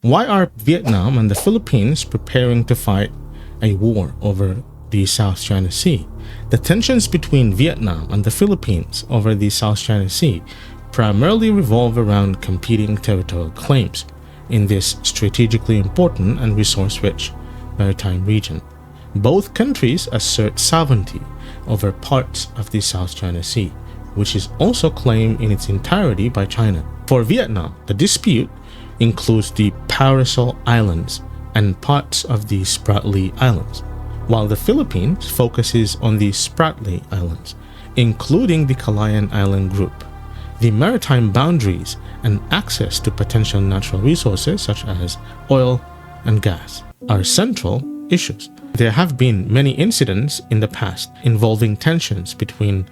Why are Vietnam and the Philippines preparing to fight a war over the South China Sea? The tensions between Vietnam and the Philippines over the South China Sea primarily revolve around competing territorial claims in this strategically important and resource-rich maritime region. Both countries assert sovereignty over parts of the South China Sea, which is also claimed in its entirety by China. For Vietnam, the dispute includes the Paracel Islands and parts of the Spratly Islands, while the Philippines focuses on the Spratly Islands, including the Calayan Island group. The maritime boundaries and access to potential natural resources such as oil and gas are central issues. There have been many incidents in the past involving tensions between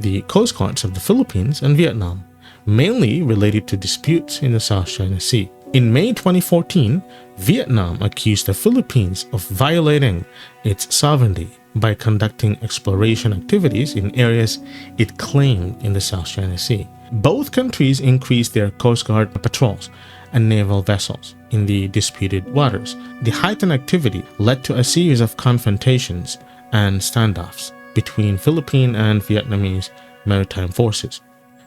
the coast guards of the Philippines and Vietnam, mainly related to disputes in the South China Sea. In May 2014, Vietnam accused the Philippines of violating its sovereignty by conducting exploration activities in areas it claimed in the South China Sea. Both countries increased their Coast Guard patrols and naval vessels in the disputed waters. The heightened activity led to a series of confrontations and standoffs between Philippine and Vietnamese maritime forces.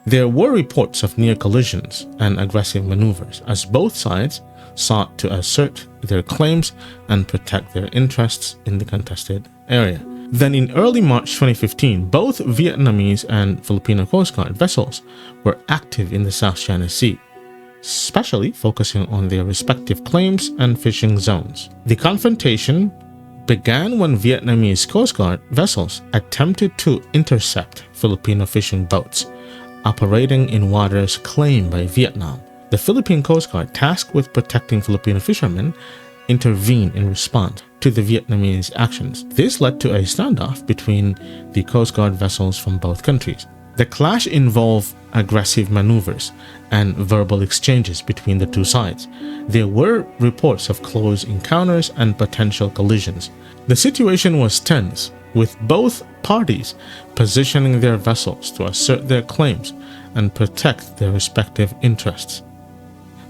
There were reports of near collisions and aggressive maneuvers as both sides sought to assert their claims and protect their interests in the contested area. Then in early March 2015, both Vietnamese and Filipino Coast Guard vessels were active in the South China Sea, especially focusing on their respective claims and fishing zones. The confrontation began when Vietnamese Coast Guard vessels attempted to intercept Filipino fishing boats operating in waters claimed by Vietnam. The Philippine Coast Guard, tasked with protecting Filipino fishermen, intervened in response to the Vietnamese actions. This led to a standoff between the Coast Guard vessels from both countries. The clash involved aggressive maneuvers and verbal exchanges between the two sides. There were reports of close encounters and potential collisions. The situation was tense, with both parties positioning their vessels to assert their claims and protect their respective interests.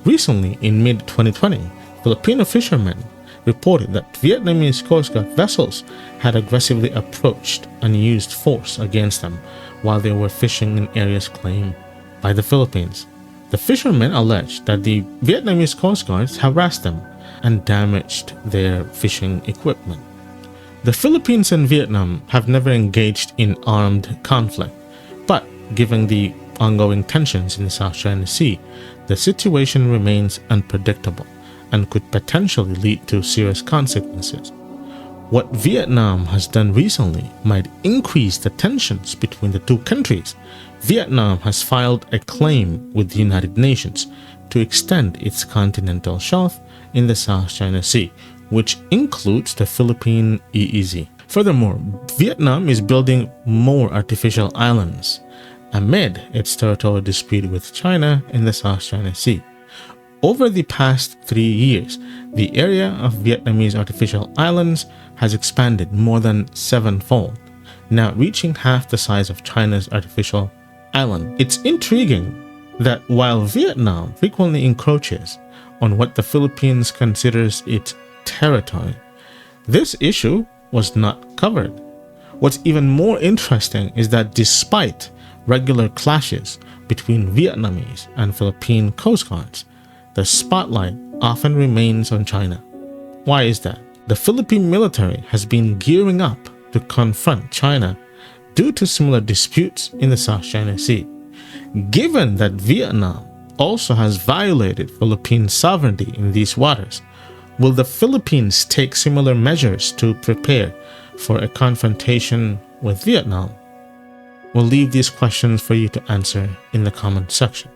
Recently, in mid-2020, Filipino fishermen reported that Vietnamese Coast Guard vessels had aggressively approached and used force against them while they were fishing in areas claimed by the Philippines. The fishermen alleged that the Vietnamese Coast Guards harassed them and damaged their fishing equipment. The Philippines and Vietnam have never engaged in armed conflict, but given the ongoing tensions in the South China Sea, the situation remains unpredictable and could potentially lead to serious consequences. What Vietnam has done recently might increase the tensions between the two countries. Vietnam has filed a claim with the United Nations to extend its continental shelf in the South China Sea, which includes the Philippine EEZ. Furthermore, Vietnam is building more artificial islands amid its territorial dispute with China in the South China Sea. Over the past 3 years, the area of Vietnamese artificial islands has expanded more than 7-fold, now reaching half the size of China's artificial island. It's intriguing that while Vietnam frequently encroaches on what the Philippines considers its territory, this issue was not covered. What's even more interesting is that despite regular clashes between Vietnamese and Philippine Coast Guards, the spotlight often remains on China. Why is that? The Philippine military has been gearing up to confront China due to similar disputes in the South China Sea. Given that Vietnam also has violated Philippine sovereignty in these waters, will the Philippines take similar measures to prepare for a confrontation with Vietnam? We'll leave these questions for you to answer in the comment section.